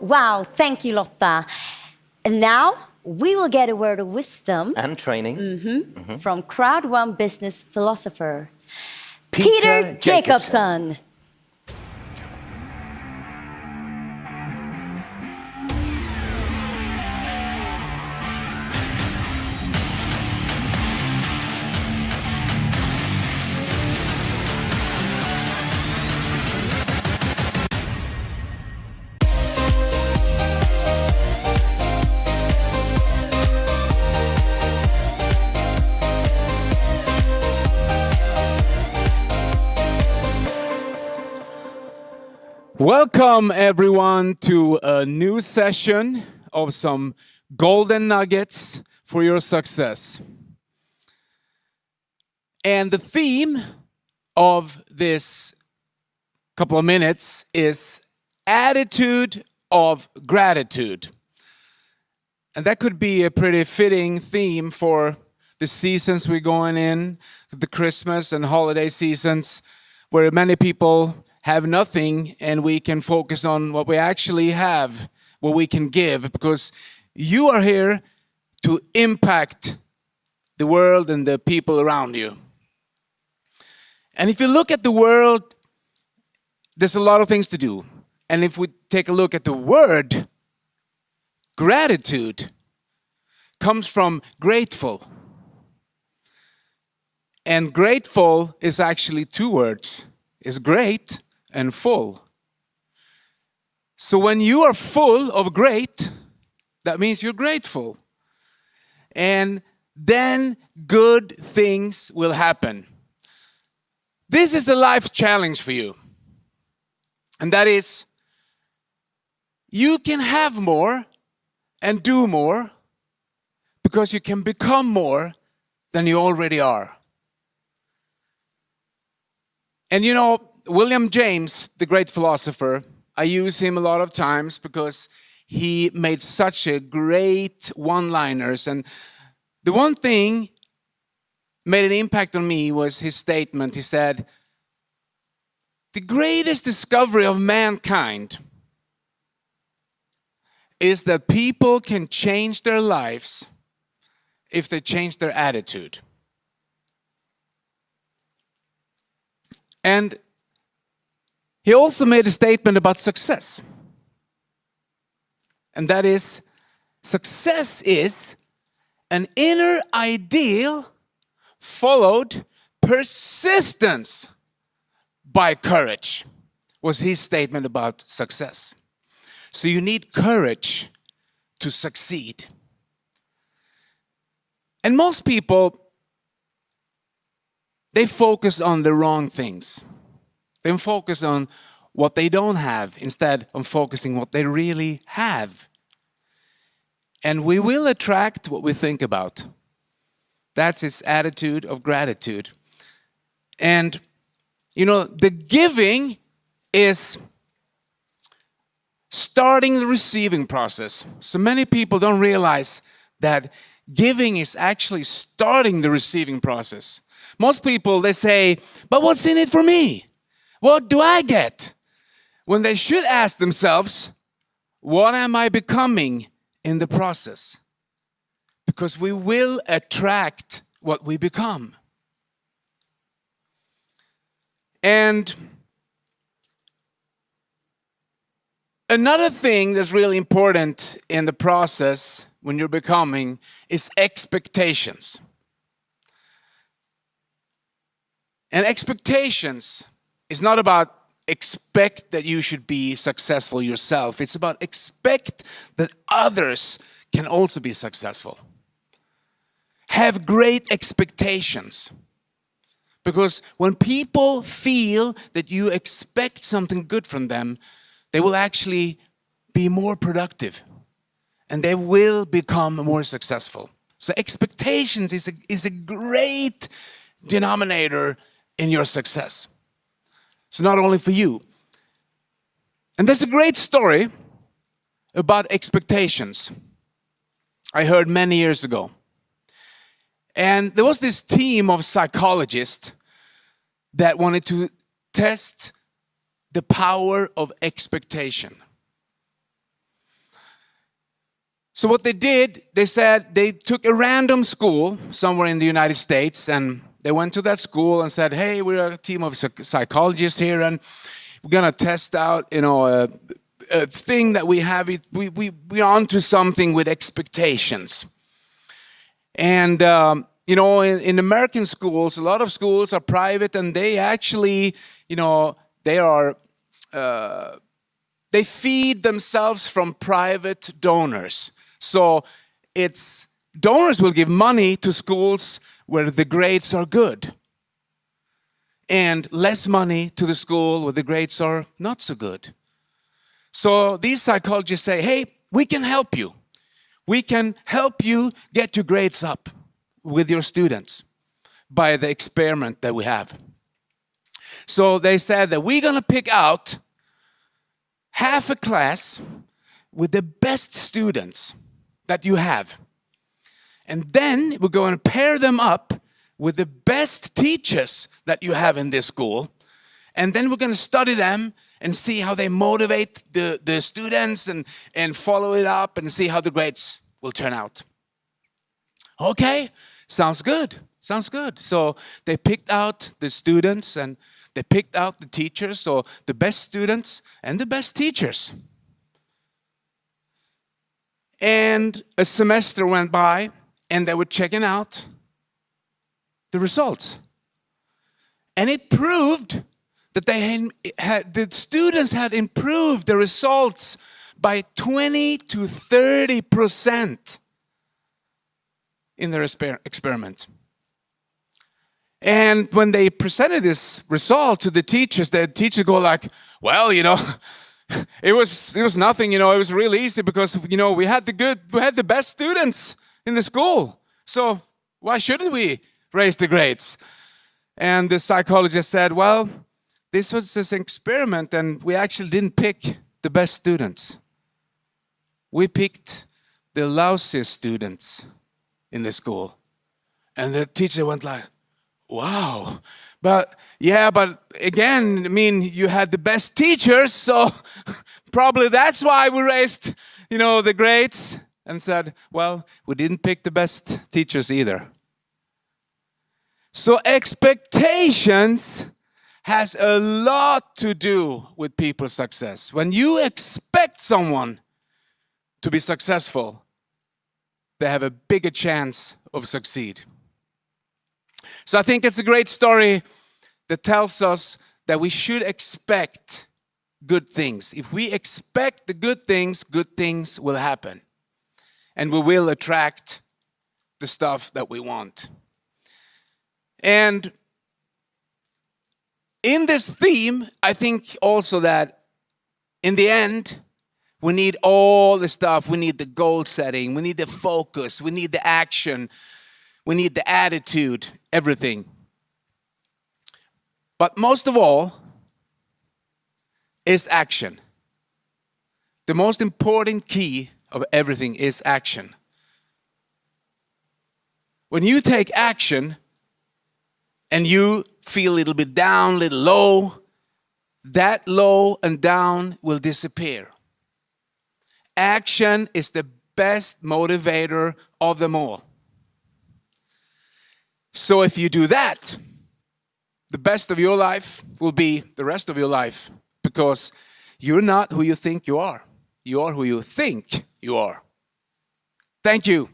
Wow, thank you, Lotta. And now we will get a word of wisdom And training. from Crowd One business philosopher, Peter Jakobsson. Welcome everyone to a new session of some golden nuggets for your success. And the theme of this couple of minutes is attitude of gratitude. And that could be a pretty fitting theme for the seasons we're going in, the Christmas and holiday seasons, where many people have nothing and we can focus on what we actually have, what we can give, because you are here to impact the world and the people around you. And if you look at the world, there's a lot of things to do. And if we take a look at the word, gratitude comes from grateful. And grateful is actually two words. It's great and full. So when you are full of great, that means you're grateful. And then good things will happen. This is the life challenge for you. And that is, you can have more and do more because you can become more than you already are. And you know, William James, the great philosopher, I use him a lot of times because he made such a great one-liners. And the one thing made an impact on me was his statement. He said, the greatest discovery of mankind is that people can change their lives if they change their attitude. And he also made a statement about success. And that is, success is an inner ideal followed persistence by courage, was his statement about success. So you need courage to succeed. And most people, they focus on the wrong things. They focus on what they don't have instead of focusing what they really have. And we will attract what we think about. That's its attitude of gratitude. And, you know, the giving is starting the receiving process. So many people don't realize that giving is actually starting the receiving process. Most people, they say, but what's in it for me? What do I get? When they should ask themselves, what am I becoming in the process? Because we will attract what we become. And another thing that's really important in the process when you're becoming is expectations. And expectations is not about expect that you should be successful yourself. It's about expect that others can also be successful. Have great expectations. Because when people feel that you expect something good from them, they will actually be more productive. And they will become more successful. So expectations is a great denominator in your success. So not only for you. And there's a great story about expectations I heard many years ago. And there was this team of psychologists that wanted to test the power of expectation. So what they did, they said they took a random school somewhere in the United States, and they went to that school and said, hey, we're a team of psychologists here, and we're going to test out, a thing that we have. We're onto something with expectations. And, in American schools, a lot of schools are private, and they actually, they feed themselves from private donors. So donors will give money to schools where the grades are good, and less money to the school where the grades are not so good. So these psychologists say, hey, we can help you. We can help you get your grades up with your students by the experiment that we have. So they said that we're going to pick out half a class with the best students that you have. And then we're going to pair them up with the best teachers that you have in this school. And then we're going to study them and see how they motivate the students and follow it up and see how the grades will turn out. Okay, sounds good. Sounds good. So they picked out the students and they picked out the teachers, so the best students and the best teachers. And a semester went by, and they were checking out the results. And it proved that the students had improved the results by 20 to 30% in their experiment. And when they presented this result to the teachers go like, well, it was nothing, it was really easy because, we had the best students in the school. So why shouldn't we raise the grades? And the psychologist said, well, this was an experiment and we actually didn't pick the best students. We picked the lousy students in the school. And the teacher went like, wow. But again, you had the best teachers, so probably that's why we raised, the grades, and said, well, we didn't pick the best teachers either. So expectations has a lot to do with people's success. When you expect someone to be successful, they have a bigger chance of succeed. So I think it's a great story that tells us that we should expect good things. If we expect the good things will happen. And we will attract the stuff that we want. And in this theme, I think also that in the end, we need all the stuff. We need the goal setting. We need the focus. We need the action. We need the attitude, everything. But most of all is action. The most important key of everything is action. When you take action and you feel a little bit down, a little low, that low and down will disappear. Action is the best motivator of them all. So if you do that, the best of your life will be the rest of your life, because you're not who you think you are. You are who you think you are. Thank you.